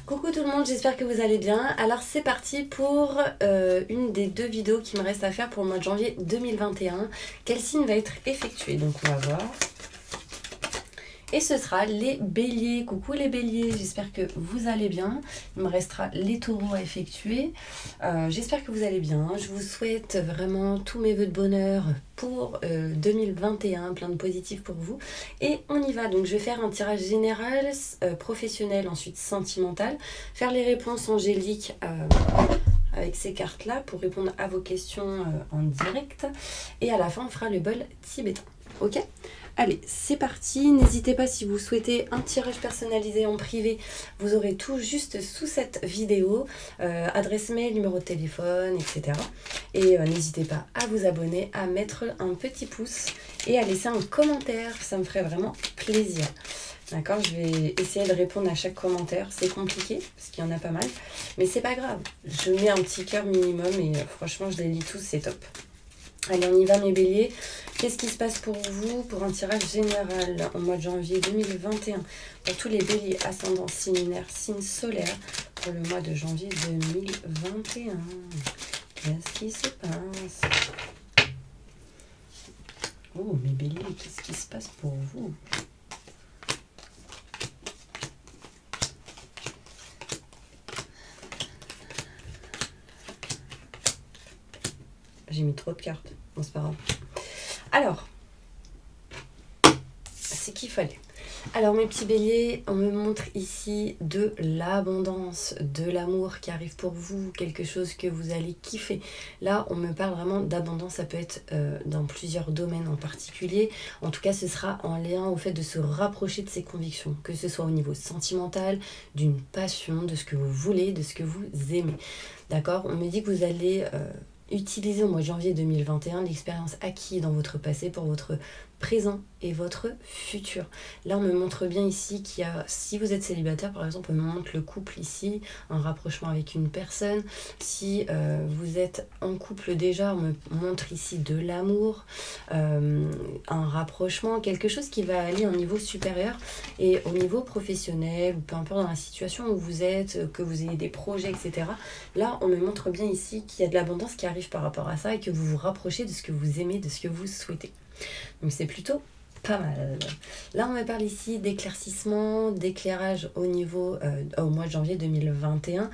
Coucou tout le monde, j'espère que vous allez bien. Alors c'est parti pour une des deux vidéos qui me reste à faire pour le mois de janvier 2021. Quel signe va être effectué? Donc on va voir. Et ce sera les béliers. Coucou les béliers, j'espère que vous allez bien. Il me restera les taureaux à effectuer. J'espère que vous allez bien. Je vous souhaite vraiment tous mes vœux de bonheur pour 2021, plein de positifs pour vous. Et on y va. Donc je vais faire un tirage général, professionnel, ensuite sentimental. Faire les réponses angéliques avec ces cartes-là pour répondre à vos questions en direct. Et à la fin, on fera le bol tibétain. Ok ? Allez, c'est parti. N'hésitez pas si vous souhaitez un tirage personnalisé en privé. Vous aurez tout juste sous cette vidéo. Adresse mail, numéro de téléphone, etc. Et n'hésitez pas à vous abonner, à mettre un petit pouce et à laisser un commentaire. Ça me ferait vraiment plaisir. D'accord, je vais essayer de répondre à chaque commentaire. C'est compliqué parce qu'il y en a pas mal. Mais c'est pas grave. Je mets un petit cœur minimum et franchement, je les lis tous. C'est top. Allez, on y va mes béliers. Qu'est-ce qui se passe pour vous pour un tirage général au mois de janvier 2021 pour tous les béliers, ascendants, signe lunaire, signe solaire pour le mois de janvier 2021? Qu'est-ce qui se passe? Oh mes béliers, qu'est-ce qui se passe pour vous? J'ai mis trop de cartes. Bon, c'est pas grave. Alors, c'est qu'il fallait. Alors, mes petits béliers, on me montre ici de l'abondance, de l'amour qui arrive pour vous, quelque chose que vous allez kiffer. Là, on me parle vraiment d'abondance. Ça peut être dans plusieurs domaines en particulier. En tout cas, ce sera en lien au fait de se rapprocher de ses convictions, que ce soit au niveau sentimental, d'une passion, de ce que vous voulez, de ce que vous aimez. D'accord? On me dit que vous allez utilisez au mois de janvier 2021 l'expérience acquise dans votre passé pour votre présent et votre futur. Là, on me montre bien ici qu'il y a, si vous êtes célibataire, par exemple, on me montre le couple ici, un rapprochement avec une personne. Si vous êtes en couple déjà, on me montre ici de l'amour, un rapprochement, quelque chose qui va aller à un niveau supérieur et au niveau professionnel, ou peu importe dans la situation où vous êtes, que vous ayez des projets, etc. Là, on me montre bien ici qu'il y a de l'abondance qui arrive par rapport à ça et que vous vous rapprochez de ce que vous aimez, de ce que vous souhaitez. Donc c'est plutôt pas mal. Là, on me parle ici d'éclaircissement, d'éclairage au niveau au mois de janvier 2021.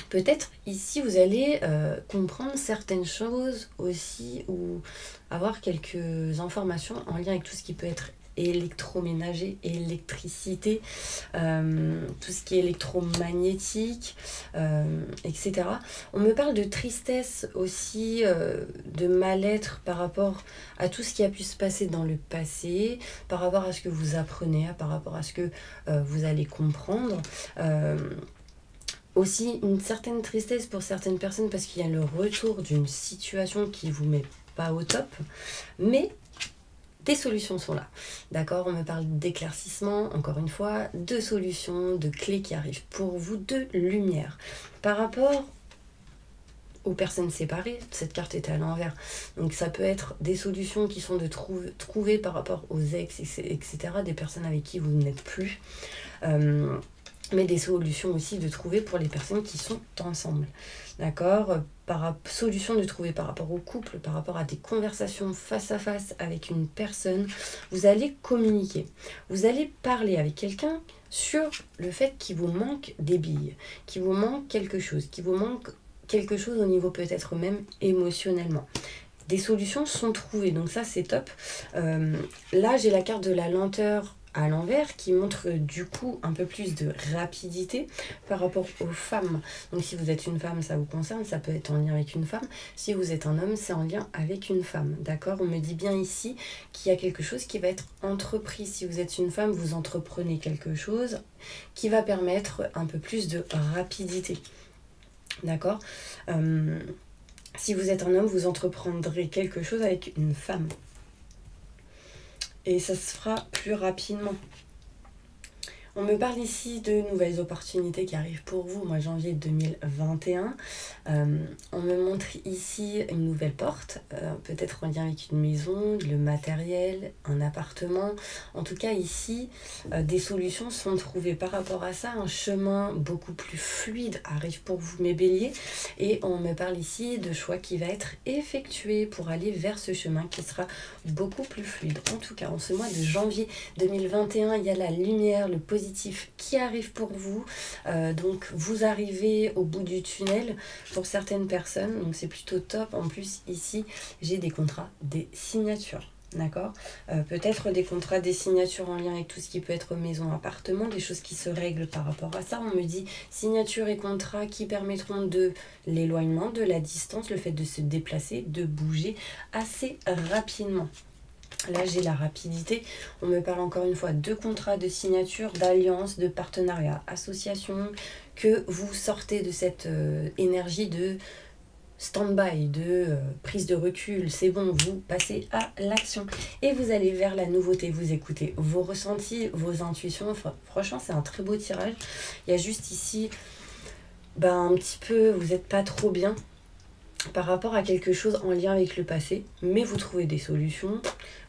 Peut-être ici, vous allez comprendre certaines choses aussi ou avoir quelques informations en lien avec tout ce qui peut être électroménager, électricité, tout ce qui est électromagnétique, etc. On me parle de tristesse aussi, de mal-être par rapport à tout ce qui a pu se passer dans le passé, par rapport à ce que vous apprenez, par rapport à ce que vous allez comprendre. Aussi une certaine tristesse pour certaines personnes parce qu'il y a le retour d'une situation qui vous met pas au top, mais des solutions sont là, d'accord? On me parle d'éclaircissement, encore une fois, de solutions, de clés qui arrivent pour vous, de lumière. Par rapport aux personnes séparées, cette carte est à l'envers, donc ça peut être des solutions qui sont de trouver par rapport aux ex, etc., des personnes avec qui vous n'êtes plus, mais des solutions aussi de trouver pour les personnes qui sont ensemble, d'accord? Solution de trouver par rapport au couple, par rapport à des conversations face à face avec une personne. Vous allez communiquer, vous allez parler avec quelqu'un sur le fait qu'il vous manque des billes, qu'il vous manque quelque chose, qu'il vous manque quelque chose au niveau peut-être même émotionnellement. Des solutions sont trouvées, donc ça c'est top. Là j'ai la carte de la lenteur à l'envers qui montre du coup un peu plus de rapidité par rapport aux femmes. Donc si vous êtes une femme, ça vous concerne, ça peut être en lien avec une femme. Si vous êtes un homme, c'est en lien avec une femme, d'accord? On me dit bien ici qu'il y a quelque chose qui va être entrepris. Si vous êtes une femme, vous entreprenez quelque chose qui va permettre un peu plus de rapidité, d'accord? Si vous êtes un homme, vous entreprendrez quelque chose avec une femme. Et ça se fera plus rapidement. On me parle ici de nouvelles opportunités qui arrivent pour vous au mois de janvier 2021. On me montre ici une nouvelle porte, peut-être en lien avec une maison, le matériel, un appartement. En tout cas ici, des solutions sont trouvées par rapport à ça. Un chemin beaucoup plus fluide arrive pour vous mes béliers. Et on me parle ici de choix qui va être effectué pour aller vers ce chemin qui sera beaucoup plus fluide. En tout cas, en ce mois de janvier 2021, il y a la lumière, le positif qui arrive pour vous. Donc vous arrivez au bout du tunnel pour certaines personnes, donc c'est plutôt top. En plus ici j'ai des contrats, des signatures, d'accord, peut-être des contrats, des signatures en lien avec tout ce qui peut être maison, appartement, des choses qui se règlent par rapport à ça. On me dit signature et contrats qui permettront de l'éloignement, de la distance, le fait de se déplacer, de bouger assez rapidement. Là, j'ai la rapidité. On me parle encore une fois de contrats, de signature, d'alliance, de partenariat, association, que vous sortez de cette énergie de stand-by, de prise de recul. C'est bon, vous passez à l'action. Et vous allez vers la nouveauté. Vous écoutez vos ressentis, vos intuitions. Franchement, c'est un très beau tirage. Il y a juste ici, un petit peu, vous n'êtes pas trop bien par rapport à quelque chose en lien avec le passé, mais vous trouvez des solutions,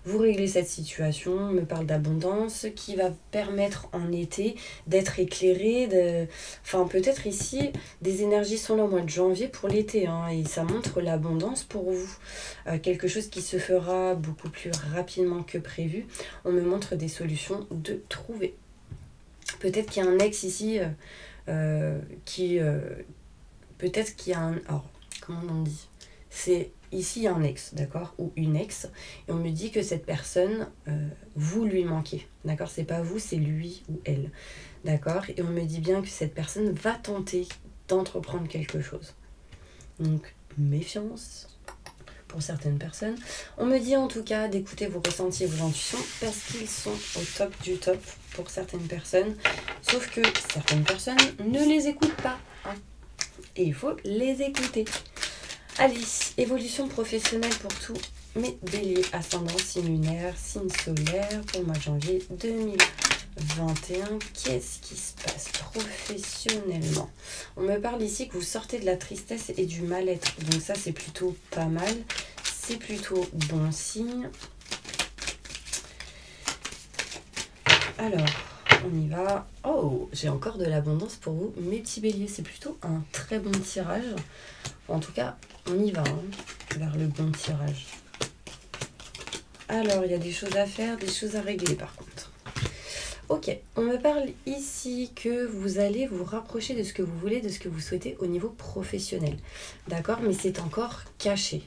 vous réglez cette situation. On me parle d'abondance qui va permettre en été d'être éclairé, enfin peut-être ici des énergies sont là au mois de janvier pour l'été, et ça montre l'abondance pour vous, quelque chose qui se fera beaucoup plus rapidement que prévu. On me montre des solutions de trouver. Peut-être qu'il y a un ex ici peut-être qu'il y a un... Alors, comment on dit, c'est ici un ex, d'accord, ou une ex, et on me dit que cette personne, vous lui manquez, d'accord, c'est pas vous, c'est lui ou elle, d'accord, et on me dit bien que cette personne va tenter d'entreprendre quelque chose. Donc, méfiance pour certaines personnes. On me dit en tout cas d'écouter vos ressentis et vos intuitions parce qu'ils sont au top du top pour certaines personnes, sauf que certaines personnes ne les écoutent pas, et il faut les écouter. Allez, évolution professionnelle pour tous mes béliers, ascendant, signe lunaire, signe solaire pour le mois de janvier 2021. Qu'est-ce qui se passe professionnellement? On me parle ici que vous sortez de la tristesse et du mal-être, donc ça c'est plutôt pas mal, c'est plutôt bon signe. Alors, on y va. Oh, j'ai encore de l'abondance pour vous, mes petits béliers. C'est plutôt un très bon tirage. En tout cas, on y va vers le bon tirage. Alors, il y a des choses à faire, des choses à régler par contre. Ok, on me parle ici que vous allez vous rapprocher de ce que vous voulez, de ce que vous souhaitez au niveau professionnel. D'accord, mais c'est encore caché.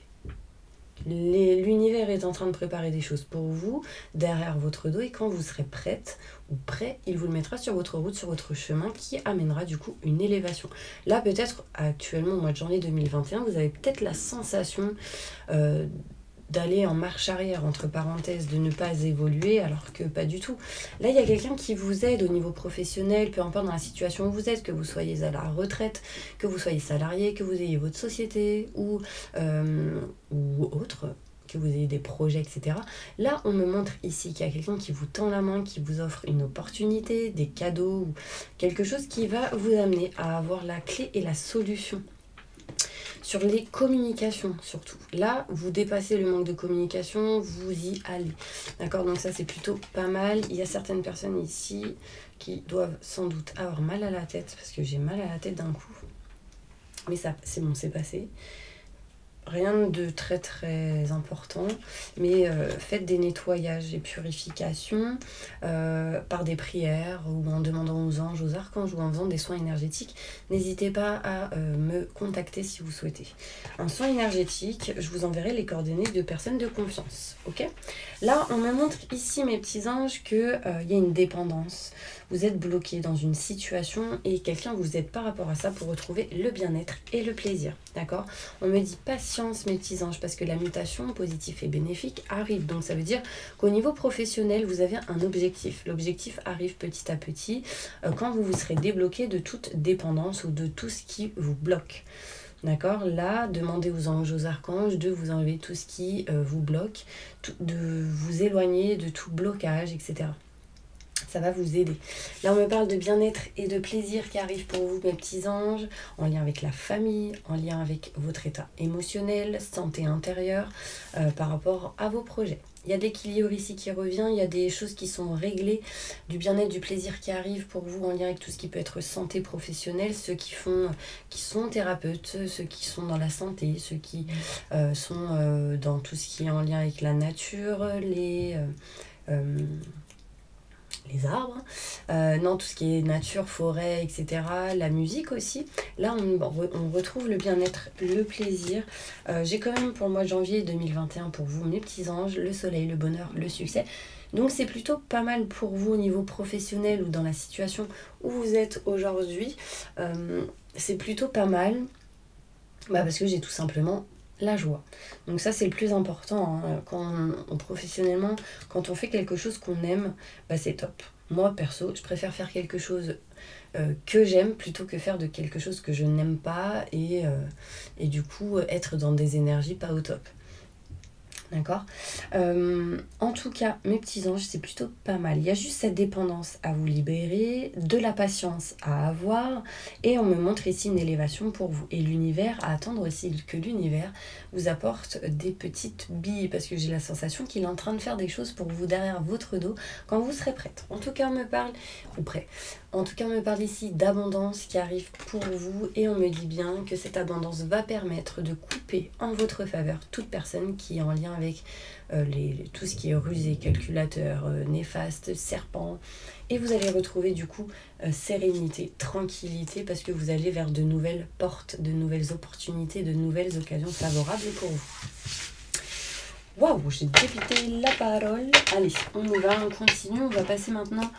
L'univers est en train de préparer des choses pour vous, derrière votre dos, et quand vous serez prête ou prêt, il vous le mettra sur votre route, sur votre chemin, qui amènera du coup une élévation. Là, peut-être, actuellement, au mois de janvier 2021, vous avez peut-être la sensation d'aller en marche arrière, entre parenthèses, de ne pas évoluer, alors que pas du tout. Là, il y a quelqu'un qui vous aide au niveau professionnel, peu importe dans la situation où vous êtes, que vous soyez à la retraite, que vous soyez salarié, que vous ayez votre société ou autre, que vous ayez des projets, etc. Là, on me montre ici qu'il y a quelqu'un qui vous tend la main, qui vous offre une opportunité, des cadeaux, ou quelque chose qui va vous amener à avoir la clé et la solution. Sur les communications surtout. Là, vous dépassez le manque de communication, vous y allez. D'accord, donc ça c'est plutôt pas mal. Il y a certaines personnes ici qui doivent sans doute avoir mal à la tête, parce que j'ai mal à la tête d'un coup. Mais ça, c'est bon, c'est passé. Rien de très très important, mais faites des nettoyages et purifications par des prières ou en demandant aux anges, aux archanges ou en faisant des soins énergétiques. N'hésitez pas à me contacter si vous souhaitez. Un soin énergétique, je vous enverrai les coordonnées de personnes de confiance. Ok ? Là, on me montre ici, mes petits anges, qu'il y a une dépendance. Vous êtes bloqué dans une situation et quelqu'un vous aide par rapport à ça pour retrouver le bien-être et le plaisir. D'accord ? On me dit patience, mes petits anges, parce que la mutation positive et bénéfique arrive. Donc ça veut dire qu'au niveau professionnel, vous avez un objectif. L'objectif arrive petit à petit quand vous vous serez débloqué de toute dépendance ou de tout ce qui vous bloque. D'accord ? Là, demandez aux anges, aux archanges de vous enlever tout ce qui vous bloque, de vous éloigner de tout blocage, etc. Ça va vous aider. Là, on me parle de bien-être et de plaisir qui arrive pour vous, mes petits anges, en lien avec la famille, en lien avec votre état émotionnel, santé intérieure, par rapport à vos projets. Il y a de l'équilibre ici qui revient, il y a des choses qui sont réglées, du bien-être, du plaisir qui arrive pour vous en lien avec tout ce qui peut être santé professionnelle, ceux qui sont thérapeutes, ceux qui sont dans la santé, ceux qui sont dans tout ce qui est en lien avec la nature, les arbres, non, tout ce qui est nature, forêt, etc. La musique aussi. Là, on retrouve le bien-être, le plaisir. J'ai quand même pour le mois de janvier 2021 pour vous, mes petits anges, le soleil, le bonheur, le succès. Donc c'est plutôt pas mal pour vous au niveau professionnel ou dans la situation où vous êtes aujourd'hui. C'est plutôt pas mal parce que j'ai tout simplement la joie. Donc ça c'est le plus important, hein. Professionnellement, quand on fait quelque chose qu'on aime, c'est top. Moi perso, je préfère faire quelque chose que j'aime plutôt que faire de quelque chose que je n'aime pas et du coup être dans des énergies pas au top. D'accord. En tout cas, mes petits anges, c'est plutôt pas mal. Il y a juste cette dépendance à vous libérer, de la patience à avoir, et on me montre ici une élévation pour vous. Et l'univers, à attendre aussi que l'univers vous apporte des petites billes, parce que j'ai la sensation qu'il est en train de faire des choses pour vous derrière votre dos quand vous serez prête. En tout cas, on me parle, ou prêt. En tout cas, on me parle ici d'abondance qui arrive pour vous, et on me dit bien que cette abondance va permettre de couper en votre faveur toute personne qui est en lien avec tout ce qui est rusé, calculateur, néfaste, serpent. Et vous allez retrouver du coup sérénité, tranquillité, parce que vous allez vers de nouvelles portes, de nouvelles opportunités, de nouvelles occasions favorables pour vous. Waouh, j'ai dépité la parole. Allez, on y va, on continue. On va passer maintenant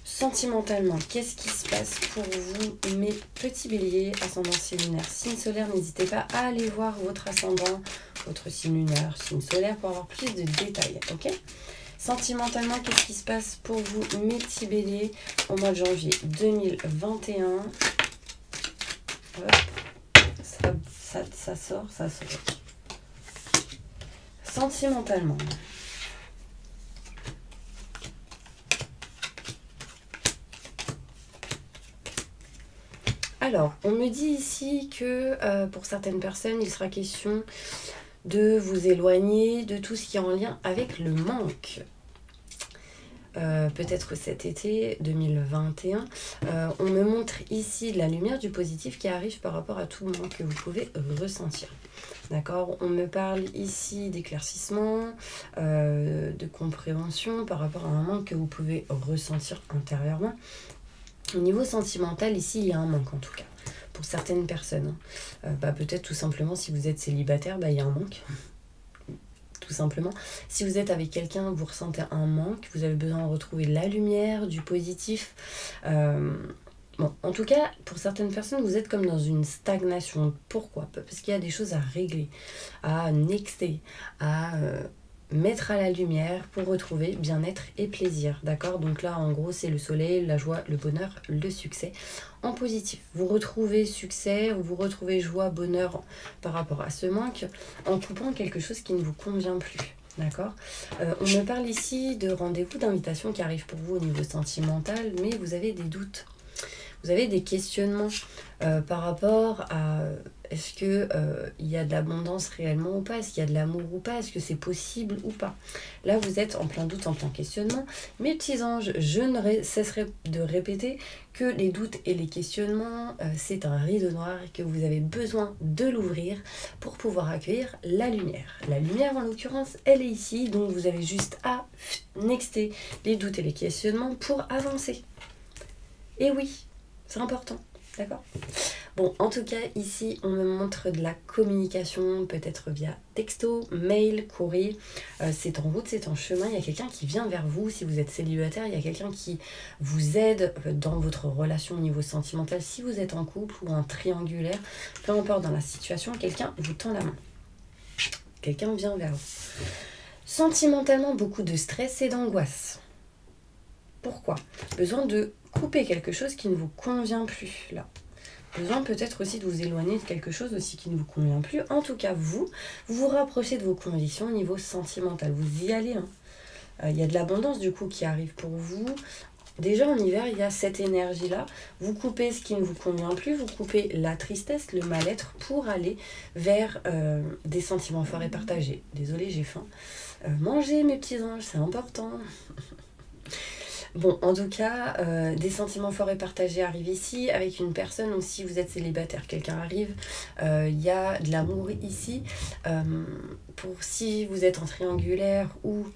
sentimentalement. Qu'est-ce qui se passe pour vous, mes petits béliers, ascendant signe lunaire, signe solaire? N'hésitez pas à aller voir votre ascendant, votre signe lunaire, signe solaire pour avoir plus de détails, ok? Sentimentalement, qu'est-ce qui se passe pour vous, mes petits béliers, au mois de janvier 2021? Hop. Ça sort. Sentimentalement. Alors, on me dit ici que pour certaines personnes, il sera question de vous éloigner de tout ce qui est en lien avec le manque. Peut-être cet été 2021, on me montre ici de la lumière, du positif qui arrive par rapport à tout manque que vous pouvez ressentir. D'accord? On me parle ici d'éclaircissement, de compréhension par rapport à un manque que vous pouvez ressentir intérieurement. Au niveau sentimental, ici, il y a un manque en tout cas, pour certaines personnes. Peut-être tout simplement, si vous êtes célibataire, il y a un manque. Tout simplement. Si vous êtes avec quelqu'un, vous ressentez un manque, vous avez besoin de retrouver de la lumière, du positif. En tout cas, pour certaines personnes, vous êtes comme dans une stagnation. Pourquoi? Parce qu'il y a des choses à régler, à nexter, à mettre à la lumière pour retrouver bien-être et plaisir. D'accord? Donc là, en gros, c'est le soleil, la joie, le bonheur, le succès en positif. Vous retrouvez succès, vous retrouvez joie, bonheur par rapport à ce manque en coupant quelque chose qui ne vous convient plus. D'accord? On me parle ici de rendez-vous, d'invitation qui arrive pour vous au niveau sentimental, mais vous avez des doutes. Vous avez des questionnements par rapport à est-ce que il y a de l'abondance réellement ou pas? Est-ce qu'il y a de l'amour ou pas? Est-ce que c'est possible ou pas? Là, vous êtes en plein doute, en plein questionnement. Mes petits anges, je ne cesserai de répéter que les doutes et les questionnements, c'est un rideau noir et que vous avez besoin de l'ouvrir pour pouvoir accueillir la lumière. La lumière, en l'occurrence, elle est ici, donc vous avez juste à nexter les doutes et les questionnements pour avancer. Et oui, c'est important, d'accord? Bon, en tout cas, ici, on me montre de la communication, peut-être via texto, mail, courrier. C'est en route, c'est en chemin. Il y a quelqu'un qui vient vers vous. Si vous êtes célibataire, il y a quelqu'un qui vous aide dans votre relation au niveau sentimental. Si vous êtes en couple ou en triangulaire, peu importe dans la situation, quelqu'un vous tend la main. Quelqu'un vient vers vous. Sentimentalement, beaucoup de stress et d'angoisse. Pourquoi? Besoin de couper quelque chose qui ne vous convient plus, là. Besoin peut-être aussi de vous éloigner de quelque chose aussi qui ne vous convient plus. En tout cas, vous vous rapprochez de vos convictions au niveau sentimental. Vous y allez, hein. Il y a de l'abondance du coup qui arrive pour vous déjà en hiver, il y a cette énergie-là. Vous coupez ce qui ne vous convient plus, vous coupez la tristesse, le mal-être pour aller vers des sentiments forts et partagés. Désolée, j'ai faim. Mangez mes petits anges, c'est important. Bon, en tout cas, des sentiments forts et partagés arrivent ici avec une personne. Donc si vous êtes célibataire, quelqu'un arrive. Il y a de l'amour ici. Pour si vous êtes en triangulaire ou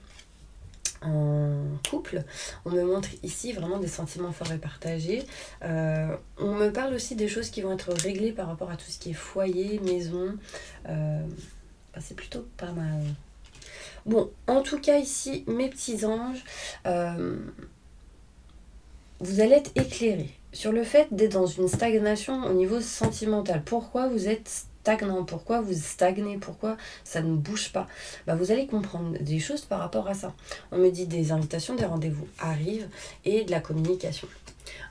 en couple, on me montre ici vraiment des sentiments forts et partagés. On me parle aussi des choses qui vont être réglées par rapport à tout ce qui est foyer, maison. C'est plutôt pas mal. Bon, en tout cas ici, mes petits anges, vous allez être éclairés sur le fait d'être dans une stagnation au niveau sentimental. Pourquoi vous êtes stagnant? Pourquoi vous stagnez? Pourquoi ça ne bouge pas? Vous allez comprendre des choses par rapport à ça. On me dit des invitations, des rendez-vous arrivent et de la communication.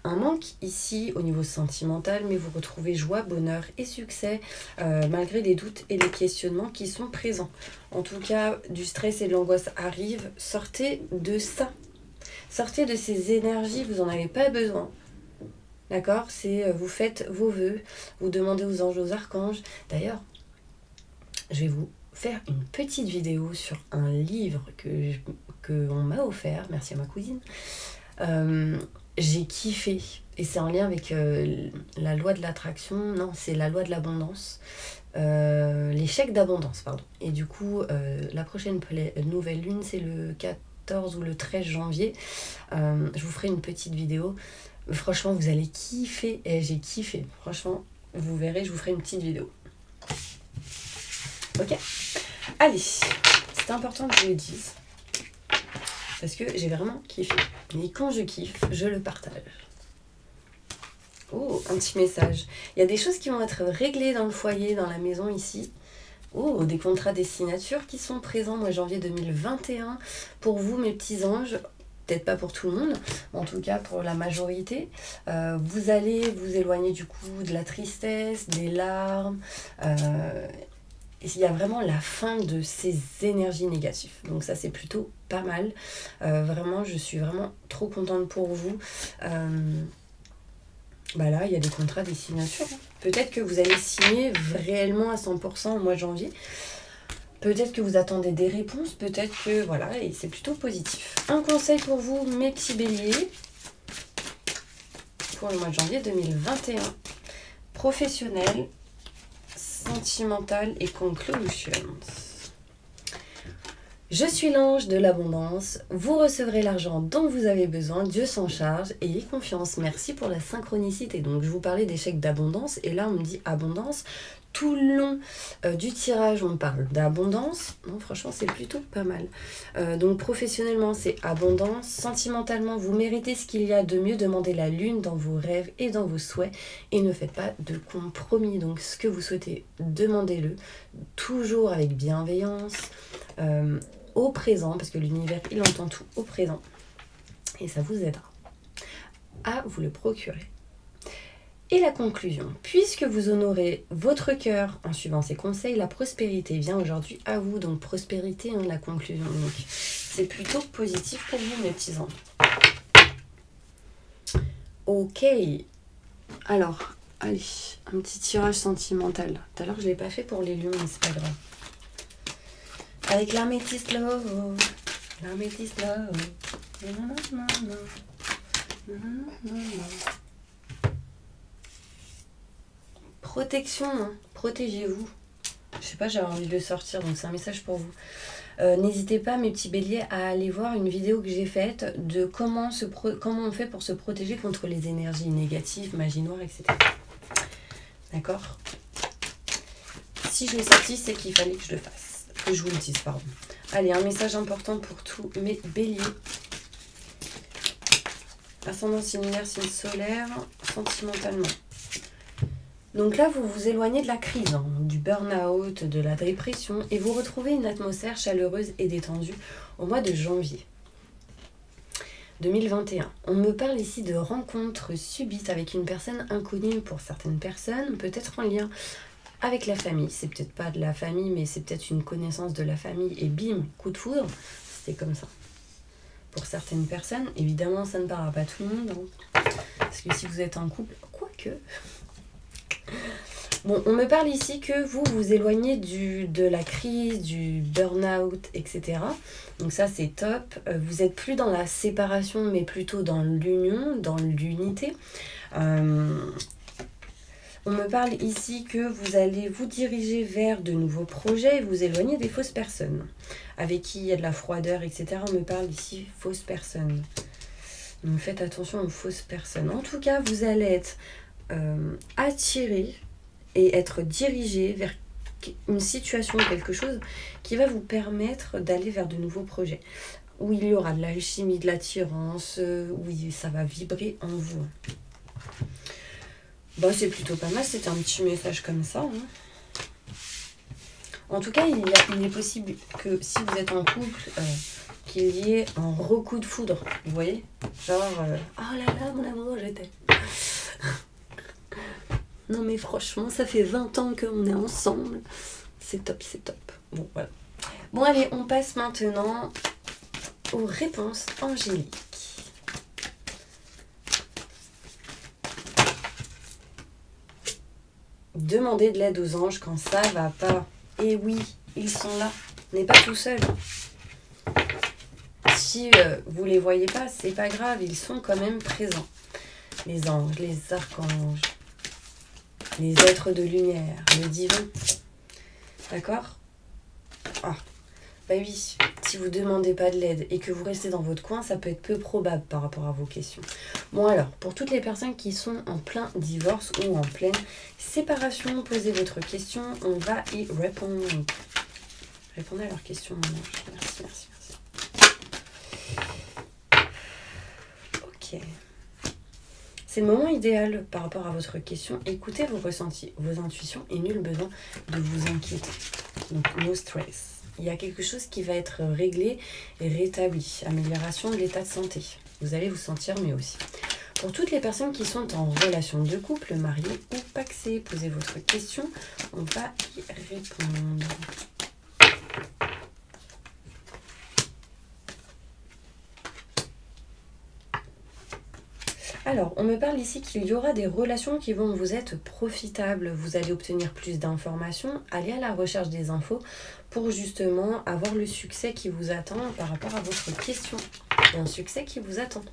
Un manque ici au niveau sentimental, mais vous retrouvez joie, bonheur et succès malgré les doutes et les questionnements qui sont présents. En tout cas, du stress et de l'angoisse arrivent. Sortez de ça. Sortez de ces énergies, vous n'en avez pas besoin. D'accord? C'est vous faites vos vœux, vous demandez aux anges, aux archanges. D'ailleurs, je vais vous faire une petite vidéo sur un livre que on m'a offert, merci à ma cousine. J'ai kiffé, et c'est en lien avec la loi de l'attraction, non, c'est la loi de l'abondance, les chèques d'abondance, pardon. Et du coup, la prochaine nouvelle lune, c'est le 14 ou le 13 janvier. Je vous ferai une petite vidéo. Franchement, vous allez kiffer, et j'ai kiffé. Franchement, vous verrez, je vous ferai une petite vidéo. Ok? Allez, c'est important que je le dise. Parce que j'ai vraiment kiffé. Mais quand je kiffe, je le partage. Oh, un petit message. Il y a des choses qui vont être réglées dans le foyer, dans la maison ici. Oh, des contrats des signatures qui sont présents, mois janvier 2021. Pour vous, mes petits anges, peut-être pas pour tout le monde, mais en tout cas pour la majorité. Vous allez vous éloigner du coup de la tristesse, des larmes. Il y a vraiment la fin de ces énergies négatives. Donc ça, c'est plutôt pas mal. Vraiment, je suis vraiment trop contente pour vous. Là, il y a des contrats, des signatures. Peut-être que vous allez signer réellement à 100% au mois de janvier. Peut-être que vous attendez des réponses. Peut-être que, voilà, et c'est plutôt positif. Un conseil pour vous, mes petits béliers, pour le mois de janvier 2021. Professionnel, sentimental et conclusions. Je suis l'ange de l'abondance. Vous recevrez l'argent dont vous avez besoin. Dieu s'en charge. Ayez confiance. Merci pour la synchronicité. Donc, je vous parlais des chèques d'abondance. Et là, on me dit abondance. Tout le long du tirage, on parle d'abondance. Non, franchement, c'est plutôt pas mal. Donc, professionnellement, c'est abondance. Sentimentalement, vous méritez ce qu'il y a de mieux. Demandez la lune dans vos rêves et dans vos souhaits. Et ne faites pas de compromis. Donc, ce que vous souhaitez, demandez-le. Toujours avec bienveillance. Au présent, parce que l'univers, il entend tout au présent. Et ça vous aidera à vous le procurer. Et la conclusion, puisque vous honorez votre cœur en suivant ces conseils, la prospérité vient aujourd'hui à vous. Donc prospérité, la conclusion. Donc c'est plutôt positif pour vous, mes petits anges. Ok. Alors, allez, un petit tirage sentimental. Tout à l'heure, je ne l'ai pas fait pour les lions, mais c'est pas grave. Avec l'améthyste love. L'améthyste love. Protection, protégez-vous. Je sais pas, j'avais envie de le sortir, donc c'est un message pour vous. N'hésitez pas, mes petits béliers, à aller voir une vidéo que j'ai faite de comment on fait pour se protéger contre les énergies négatives, magie noire, etc. D'accord? Si je l'ai sorti, c'est qu'il fallait que je le fasse. Que je vous le dise, pardon. Allez, un message important pour tous mes béliers. Ascendant, signe lunaire, signe solaire, sentimentalement. Donc là, vous vous éloignez de la crise, du burn-out, de la dépression, et vous retrouvez une atmosphère chaleureuse et détendue au mois de janvier 2021. On me parle ici de rencontres subites avec une personne inconnue pour certaines personnes, peut-être en lien avec la famille. C'est peut-être pas de la famille, mais c'est peut-être une connaissance de la famille, et bim, coup de foudre, c'est comme ça. pour certaines personnes. Évidemment, ça ne parlera pas à tout le monde. Hein. Parce que si vous êtes en couple, quoique... Bon, on me parle ici que vous vous éloignez de la crise, du burn-out, etc. Donc ça, c'est top. Vous êtes plus dans la séparation, mais plutôt dans l'union, dans l'unité. On me parle ici que vous allez vous diriger vers de nouveaux projets et vous éloigner des fausses personnes. Avec qui il y a de la froideur, etc. On me parle ici fausses personnes. Donc faites attention aux fausses personnes. En tout cas, vous allez être attiré et être dirigé vers une situation, quelque chose qui va vous permettre d'aller vers de nouveaux projets. Où il y aura de l'alchimie, de l'attirance, où ça va vibrer en vous. Bon, c'est plutôt pas mal, c'est un petit message comme ça. Hein. En tout cas, il est possible que si vous êtes en couple, qu'il y ait un recoup de foudre, vous voyez? Genre, oh là là, mon amour, je t'aime. Non mais franchement, ça fait 20 ans qu'on est ensemble. C'est top, c'est top. Bon, voilà. Bon, allez, on passe maintenant aux réponses angéliques. Demandez de l'aide aux anges quand ça va pas. Et oui, ils sont là. On n'est pas tout seul. Si vous les voyez pas, c'est pas grave, ils sont quand même présents. Les anges, les archanges, les êtres de lumière, le divin. D'accord? Ah, bah oui, si vous ne demandez pas de l'aide et que vous restez dans votre coin, ça peut être peu probable par rapport à vos questions. Bon alors, pour toutes les personnes qui sont en plein divorce ou en pleine séparation, posez votre question, on va y répondre. Répondez à leurs questions, mon ange. Merci, merci, merci. Ok. C'est le moment idéal par rapport à votre question. Écoutez vos ressentis, vos intuitions et nul besoin de vous inquiéter. Donc, no stress. Il y a quelque chose qui va être réglé et rétabli. Amélioration de l'état de santé. Vous allez vous sentir mieux aussi. Pour toutes les personnes qui sont en relation de couple, mariées ou paxées, posez votre question. On va y répondre. Alors, on me parle ici qu'il y aura des relations qui vont vous être profitables. Vous allez obtenir plus d'informations, aller à la recherche des infos pour justement avoir le succès qui vous attend par rapport à votre question. Il y a un succès qui vous attend.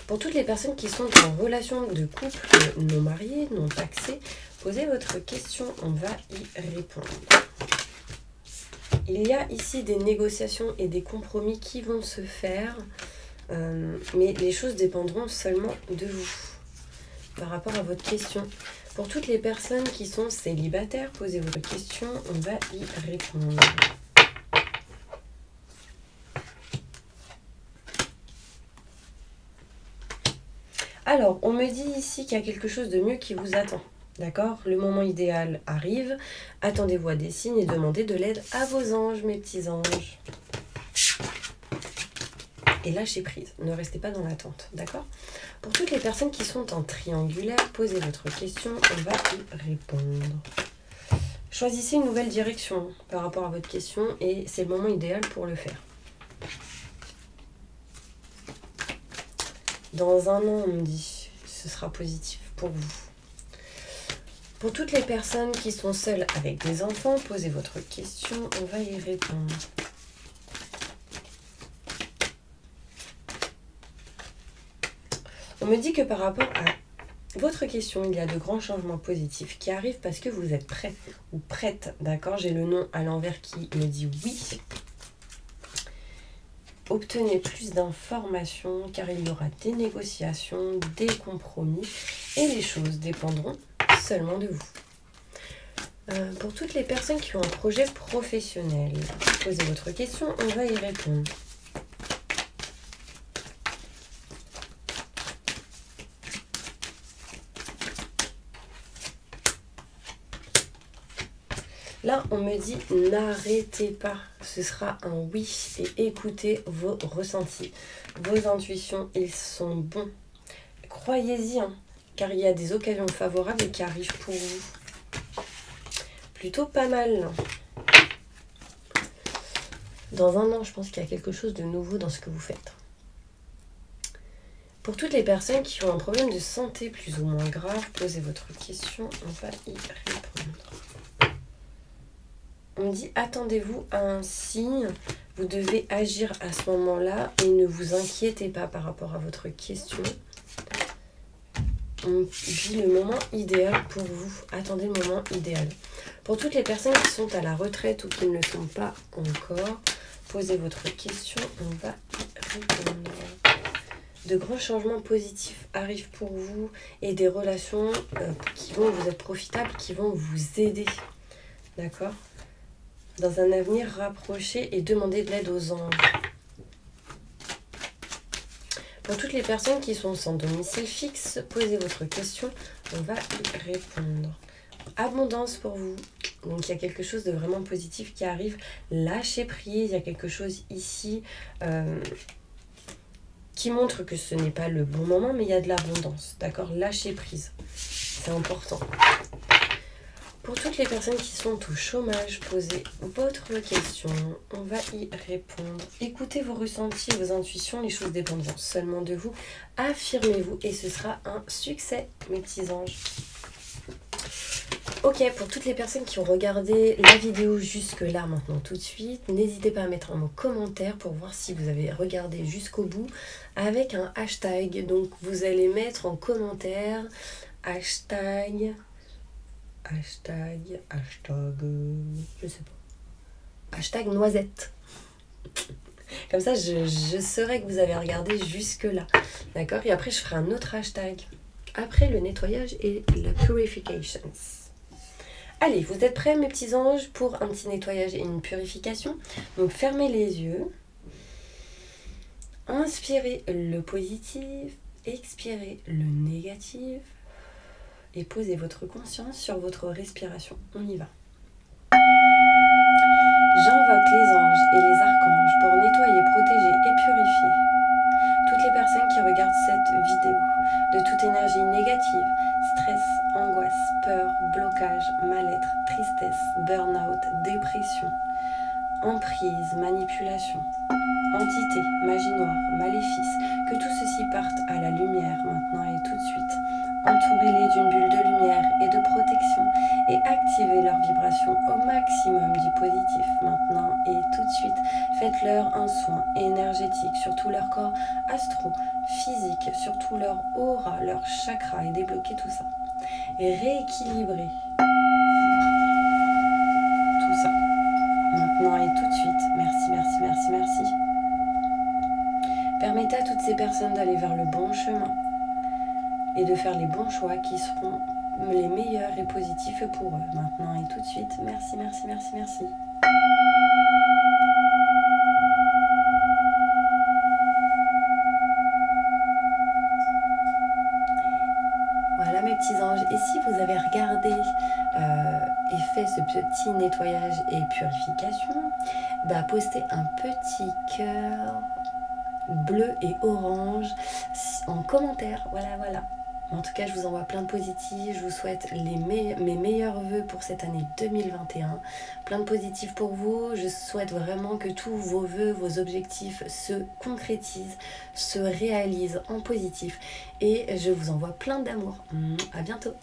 Pour toutes les personnes qui sont en relation de couple non mariés, non paxés, posez votre question, on va y répondre. Il y a ici des négociations et des compromis qui vont se faire. Mais les choses dépendront seulement de vous par rapport à votre question. Pour toutes les personnes qui sont célibataires, posez votre question, on va y répondre. Alors, on me dit ici qu'il y a quelque chose de mieux qui vous attend. D'accord? Le moment idéal arrive. Attendez-vous à des signes et demandez de l'aide à vos anges, mes petits anges. Et lâchez prise, ne restez pas dans l'attente, d'accord? Pour toutes les personnes qui sont en triangulaire, posez votre question, on va y répondre. Choisissez une nouvelle direction par rapport à votre question et c'est le moment idéal pour le faire. Dans un an, on me dit, ce sera positif pour vous. Pour toutes les personnes qui sont seules avec des enfants, posez votre question, on va y répondre. On me dit que par rapport à votre question, il y a de grands changements positifs qui arrivent parce que vous êtes prêt ou prête, d'accord? J'ai le nom à l'envers qui me dit oui. Obtenez plus d'informations car il y aura des négociations, des compromis et les choses dépendront seulement de vous. Pour toutes les personnes qui ont un projet professionnel, posez votre question, on va y répondre. Là, on me dit n'arrêtez pas, ce sera un oui et écoutez vos ressentis, vos intuitions, ils sont bons. Croyez-y, hein, car il y a des occasions favorables qui arrivent pour vous. Plutôt pas mal. Dans un an, je pense qu'il y a quelque chose de nouveau dans ce que vous faites. Pour toutes les personnes qui ont un problème de santé plus ou moins grave, posez votre question, on va y répondre. On dit attendez-vous à un signe, vous devez agir à ce moment-là et ne vous inquiétez pas par rapport à votre question. On dit le moment idéal pour vous, attendez le moment idéal. Pour toutes les personnes qui sont à la retraite ou qui ne le sont pas encore, posez votre question, on va y répondre. De grands changements positifs arrivent pour vous et des relations qui vont vous être profitables, qui vont vous aider. D'accord ? Dans un avenir rapproché et demandez de l'aide aux anges. Pour toutes les personnes qui sont sans domicile fixe, posez votre question, on va y répondre. Abondance pour vous. Donc il y a quelque chose de vraiment positif qui arrive. Lâchez prise, il y a quelque chose ici qui montre que ce n'est pas le bon moment, mais il y a de l'abondance. D'accord ? Lâchez prise. C'est important. Pour toutes les personnes qui sont au chômage, posez votre question. On va y répondre. Écoutez vos ressentis, vos intuitions. Les choses dépendront seulement de vous. Affirmez-vous et ce sera un succès, mes petits anges. Ok, pour toutes les personnes qui ont regardé la vidéo jusque là maintenant tout de suite, n'hésitez pas à mettre un commentaire pour voir si vous avez regardé jusqu'au bout avec un hashtag. Donc vous allez mettre en commentaire hashtag, je sais pas, hashtag noisette. Comme ça je saurai que vous avez regardé jusque là. D'accord ? Et après je ferai un autre hashtag. Après le nettoyage et la purification. Allez, vous êtes prêts mes petits anges pour un petit nettoyage et une purification. Donc fermez les yeux. Inspirez le positif. Expirez le négatif. Et posez votre conscience sur votre respiration. On y va. J'invoque les anges et les archanges pour nettoyer, protéger et purifier toutes les personnes qui regardent cette vidéo de toute énergie négative, stress, angoisse, peur, blocage, mal-être, tristesse, burn-out, dépression, emprise, manipulation, entité, magie noire, maléfice, que tout ceci parte à la lumière maintenant et tout de suite. Entourez-les d'une bulle de lumière et de protection et activez leur vibration au maximum du positif maintenant et tout de suite. Faites-leur un soin énergétique sur tout leur corps astro, physique, sur tout leur aura, leur chakra et débloquez tout ça. Et rééquilibrez tout ça maintenant et tout de suite. Merci, merci, merci, merci. Permettez à toutes ces personnes d'aller vers le bon chemin et de faire les bons choix qui seront les meilleurs et positifs pour eux. Maintenant et tout de suite. Merci, merci, merci, merci. Voilà mes petits anges. Et si vous avez regardé et fait ce petit nettoyage et purification, bah postez un petit cœur bleu et orange en commentaire. Voilà, voilà. En tout cas, je vous envoie plein de positifs. Je vous souhaite mes meilleurs vœux pour cette année 2021. Plein de positifs pour vous. Je souhaite vraiment que tous vos vœux, vos objectifs se concrétisent, se réalisent en positif. Et je vous envoie plein d'amour. À bientôt.